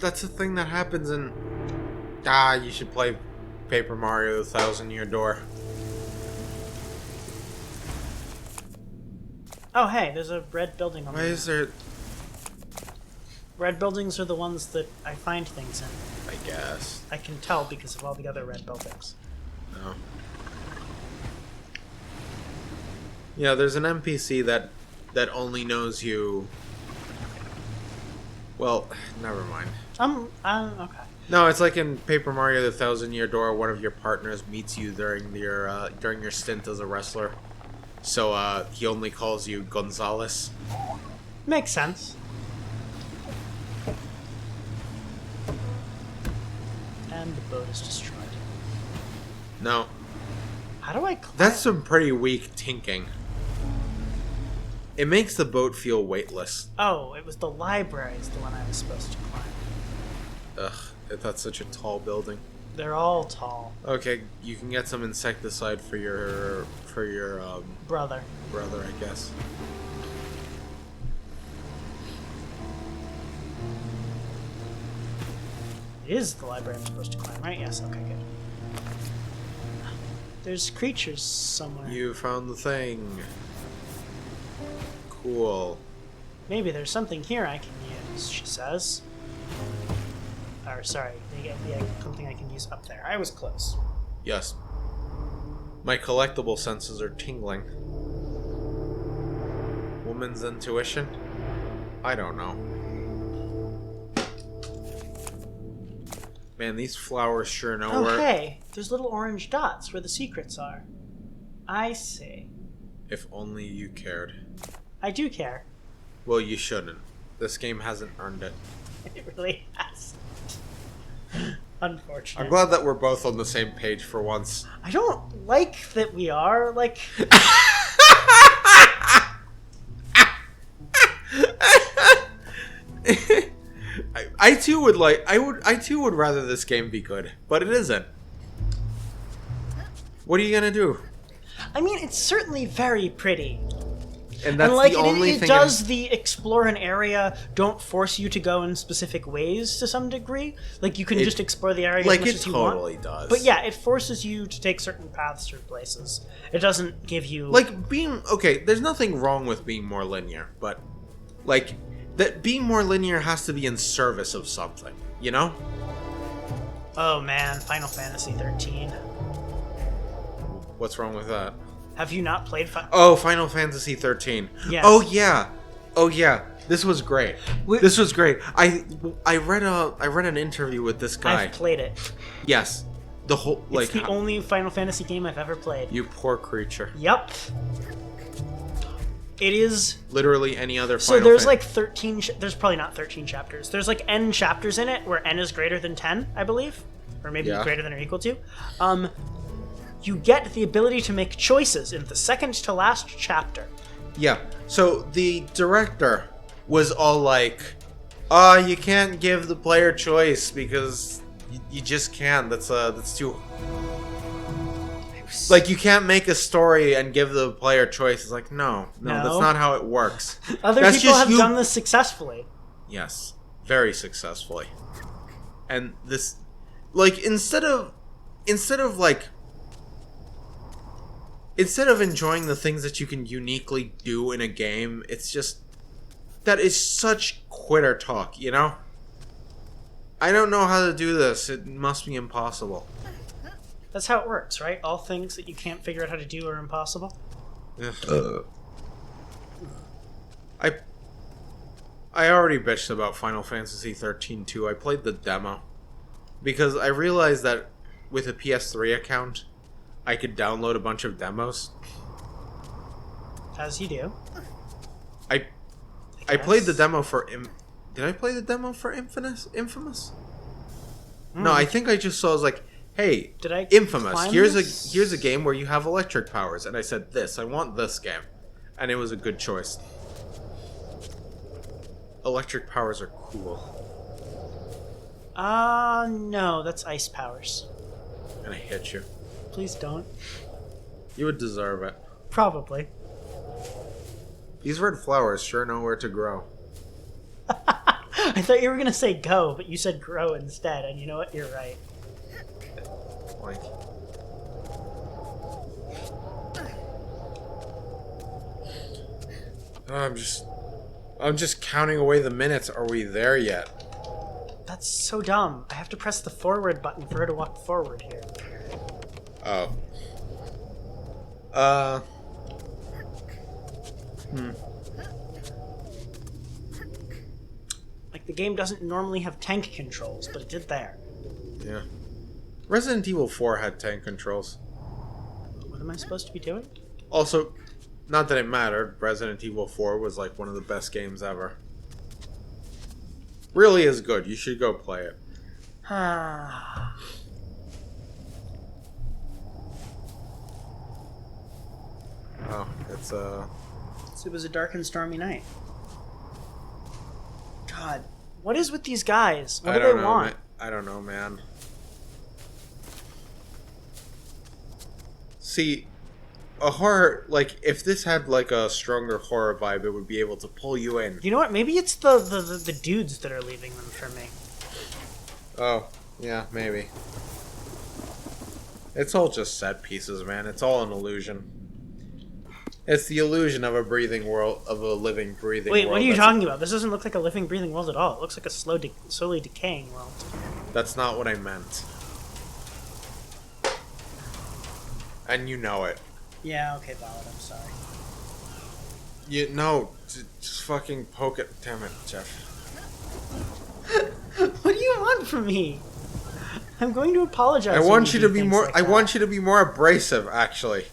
a thing that happens in Ah, you should play Paper Mario: The Thousand Year Door. Oh, hey, there's a red building on Why the is there... Red buildings are the ones that I find things in. I guess. I can tell because of all the other red buildings. No. Yeah, there's an NPC that only knows you... Well, never mind. Okay. No, it's like in Paper Mario: The Thousand Year Door, one of your partners meets you during your stint as a wrestler. So he only calls you Gonzalez. Makes sense. And the boat is destroyed. No. How do I climb? That's some pretty weak tinking. It makes the boat feel weightless. Oh, it was the library is the one I was supposed to climb. Ugh, that's such a tall building. They're all tall. Okay, you can get some insecticide for your Brother, I guess. it is the library I'm supposed to climb, right? Yes, okay, good. There's creatures somewhere. You found the thing. Cool. Maybe there's something here I can use, she says. Or, sorry, something I can use up there. I was close. Yes. My collectible senses are tingling. Woman's intuition? I don't know. Man, these flowers sure know Oh, where... hey, there's little orange dots where the secrets are. I see. If only you cared. I do care. Well, you shouldn't. This game hasn't earned it. It really has. Unfortunate. I'm glad that we're both on the same page for once. I don't like that we are, like... I too would rather this game be good, but it isn't. What are you gonna do? I mean, it's certainly very pretty. And that's like the only thing. It does the explore an area, don't force you to go in specific ways to some degree. Like you can just explore the area like as much it as you totally want. does. But yeah, it forces you to take certain paths through places. It doesn't give you like being okay. There's nothing wrong with being more linear, but like that being more linear has to be in service of something. You know? Oh man, Final Fantasy 13. What's wrong with that? Have you not played Oh, Final Fantasy 13. Yes. Oh yeah. This was great. This was great. I read an interview with this guy. I've played it. Yes. The whole like it's the only Final Fantasy game I've ever played. You poor creature. Yep. It is literally any other So Final there's Fan- like 13 there's probably not 13 chapters. There's like n chapters in it where n is greater than 10, I believe, or maybe greater than or equal to. You get the ability to make choices in the second to last chapter. Yeah. So the director was all like, you can't give the player choice because you just can't. That's too... Like, you can't make a story and give the player choice. It's like, no, that's not how it works. Other people have done this successfully. Yes. Very successfully. And this... Like, instead of enjoying the things that you can uniquely do in a game, it's just... That is such quitter talk, you know? I don't know how to do this. It must be impossible. That's how it works, right? All things that you can't figure out how to do are impossible. I already bitched about Final Fantasy 13 too. I played the demo. Because I realized that with a PS3 account, I could download a bunch of demos. As you do. I played the demo for... Did I play the demo for Infamous? No, I think I just saw... I was like, hey, Did I Infamous, here's this? a game where you have electric powers. And I said, I want this game. And it was a good choice. Electric powers are cool. No, that's ice powers. And I hit you. Please don't. You would deserve it. Probably. These red flowers sure know where to grow. I thought you were going to say go, but you said grow instead, and you know what? You're right. Like... I'm just counting away the minutes. Are we there yet? That's so dumb. I have to press the forward button for her to walk forward here. Oh. Like, the game doesn't normally have tank controls, but it did there. Yeah. Resident Evil 4 had tank controls. What am I supposed to be doing? Also, not that it mattered, Resident Evil 4 was like one of the best games ever. Really is good. You should go play it. Oh, it's It was a dark and stormy night. God, what is with these guys? What do they want? I don't know, man. See, a horror, like, if this had like a stronger horror vibe, it would be able to pull you in. You know what? Maybe it's the dudes that are leaving them for me. Oh, yeah, maybe. It's all just set pieces, man. It's all an illusion. It's the illusion of a breathing world, of a living, breathing world. Wait, what are you talking about? This doesn't look like a living, breathing world at all. It looks like a slowly decaying world. That's not what I meant. And you know it. Yeah, okay, Valid, I'm sorry. Just fucking poke it. Damn it, Jeff. What do you want from me? I'm going to apologize. I want you to be more. Like I want you to be more abrasive, actually.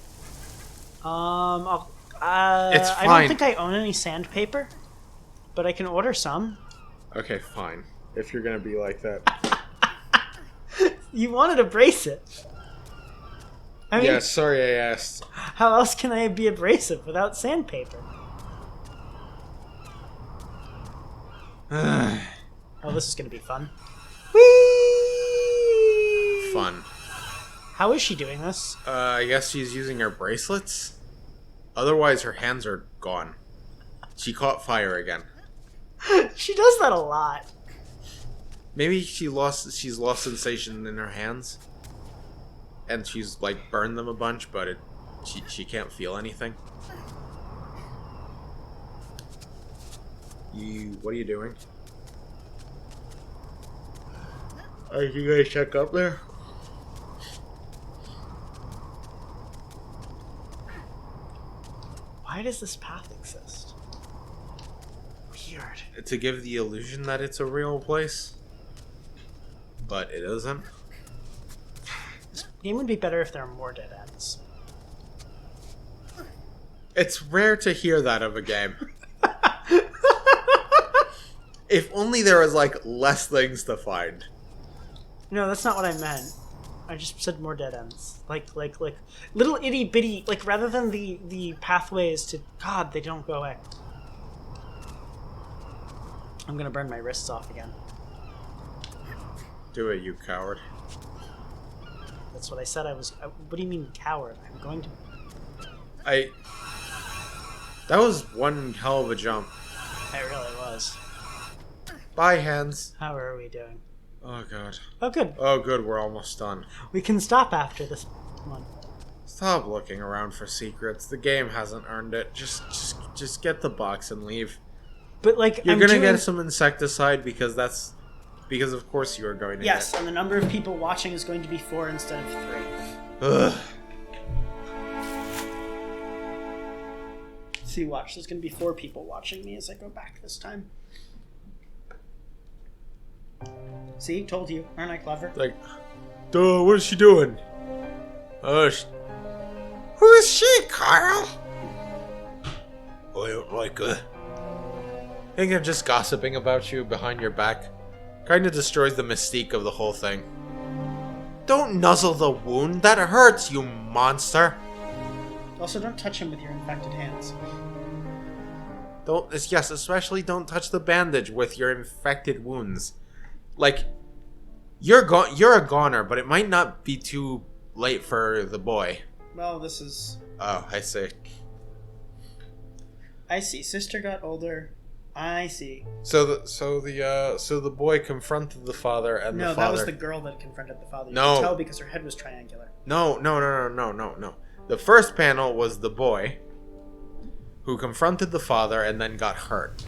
It's fine. I don't think I own any sandpaper, but I can order some. Okay, fine. If you're gonna be like that. You wanted abrasive. I mean, Yeah, sorry I asked. how else can I be abrasive without sandpaper? Oh, this is gonna be fun. Whee! Fun. How is she doing this? I guess she's using her bracelets. Otherwise, her hands are gone. She caught fire again. She does that a lot. Maybe she's lost sensation in her hands, and she's like burned them a bunch, but she can't feel anything. What are you doing? Are you guys check up there? Why does this path exist? Weird. To give the illusion that it's a real place, but it isn't. This game would be better if there were more dead ends. It's rare to hear that of a game. If only there was like less things to find. No, that's not what I meant. I just said more dead ends. Like little itty bitty, like rather than the pathways to God, they don't go away. I'm gonna burn my wrists off again. Do it, you coward. That's what I said I was. What do you mean coward? I'm going to. That was one hell of a jump. It really was. Bye, hands. How are we doing? Oh, God. Oh, good. Oh, good, we're almost done. We can stop after this one. Stop looking around for secrets. The game hasn't earned it. Just get the box and leave. But like, You're gonna get some insecticide because of course you are going to. Yes, get... and the number of people watching is going to be 4 instead of 3. Ugh. See, watch. There's going to be 4 people watching me as I go back this time. See, told you. Aren't I clever? Like, duh, what is she doing? Who is she, Carl? I don't like her. I think I'm just gossiping about you behind your back. Kinda destroys the mystique of the whole thing. Don't nuzzle the wound, that hurts, you monster! Also, don't touch him with your infected hands. Yes, especially don't touch the bandage with your infected wounds. Like, you're a goner, but it might not be too late for the boy. Well, this is... Oh, I see. I see. Sister got older. I see. So the boy confronted the father, and No, the father. that was the girl that confronted the father. You No. could tell because her head was triangular. No. The first panel was the boy who confronted the father and then got hurt.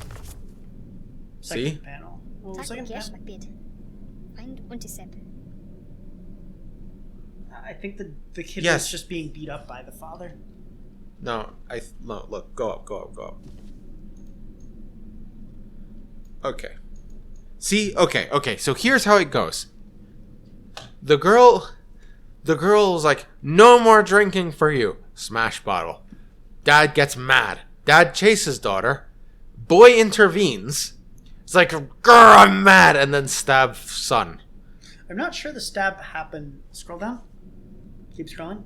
Second panel. Well, Sag second Cash panel. bitte. Und die Sepp. I think the kid Yes. was just being beat up by the father. No, look, go up. Okay. See? Okay, so here's how it goes. The girl's like, no more drinking for you. Smash bottle. Dad gets mad. Dad chases daughter. Boy intervenes. It's like, grr, I'm mad, and then stabs son. I'm not sure the stab happened. Scroll down. Keep scrolling.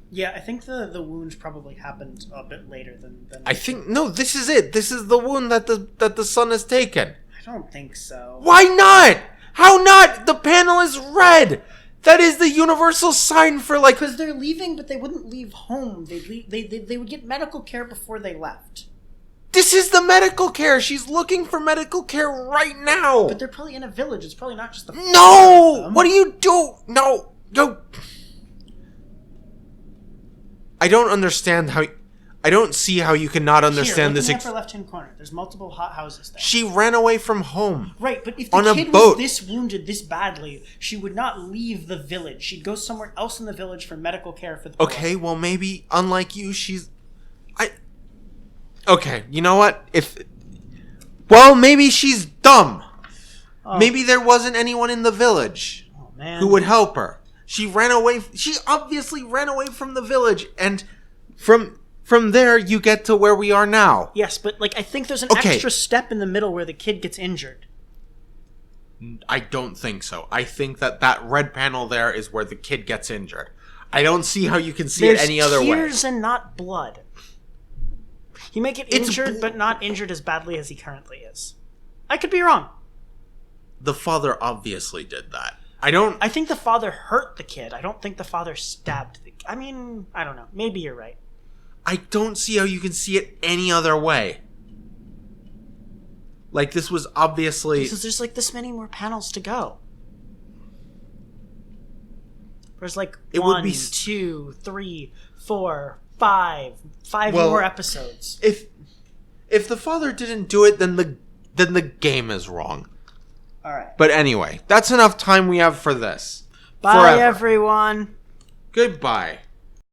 Yeah, I think the wound probably happened a bit later than I think, no, this is it. This is the wound that the son has taken. I don't think so. Why not? How not? The panel is red. That is the universal sign for, like... Because they're leaving, but they wouldn't leave home. They would get medical care before they left. This is the medical care. She's looking for medical care right now. But they're probably in a village. It's probably not just the... No! What do you do? No. I don't understand how... I don't see how you cannot understand this. Here, look in the upper left-hand corner. There's multiple hot houses there. She ran away from home. Right, but if the kid was this wounded this badly, she would not leave the village. She'd go somewhere else in the village for medical care for the boy. Okay, well, maybe, unlike you, she's... Okay, you know what? Well, maybe she's dumb. Oh. Maybe there wasn't anyone in the village who would help her. She ran away... She obviously ran away from the village, and from there, you get to where we are now. Yes, but, like, I think there's an extra step in the middle where the kid gets injured. I don't think so. I think that red panel there is where the kid gets injured. I don't see how you can see it any other way. There's tears and not blood. He may get injured, but not injured as badly as he currently is. I could be wrong. The father obviously did that. I think the father hurt the kid. I don't think the father stabbed the kid. I mean, I don't know. Maybe you're right. I don't see how you can see it any other way. Like, this was obviously... Because there's, like, this many more panels to go. There's, like, 1, 2, 3, 4, 5 more episodes. If the father didn't do it, then the game is wrong. Alright. But anyway, that's enough time we have for this. Bye, everyone. Goodbye.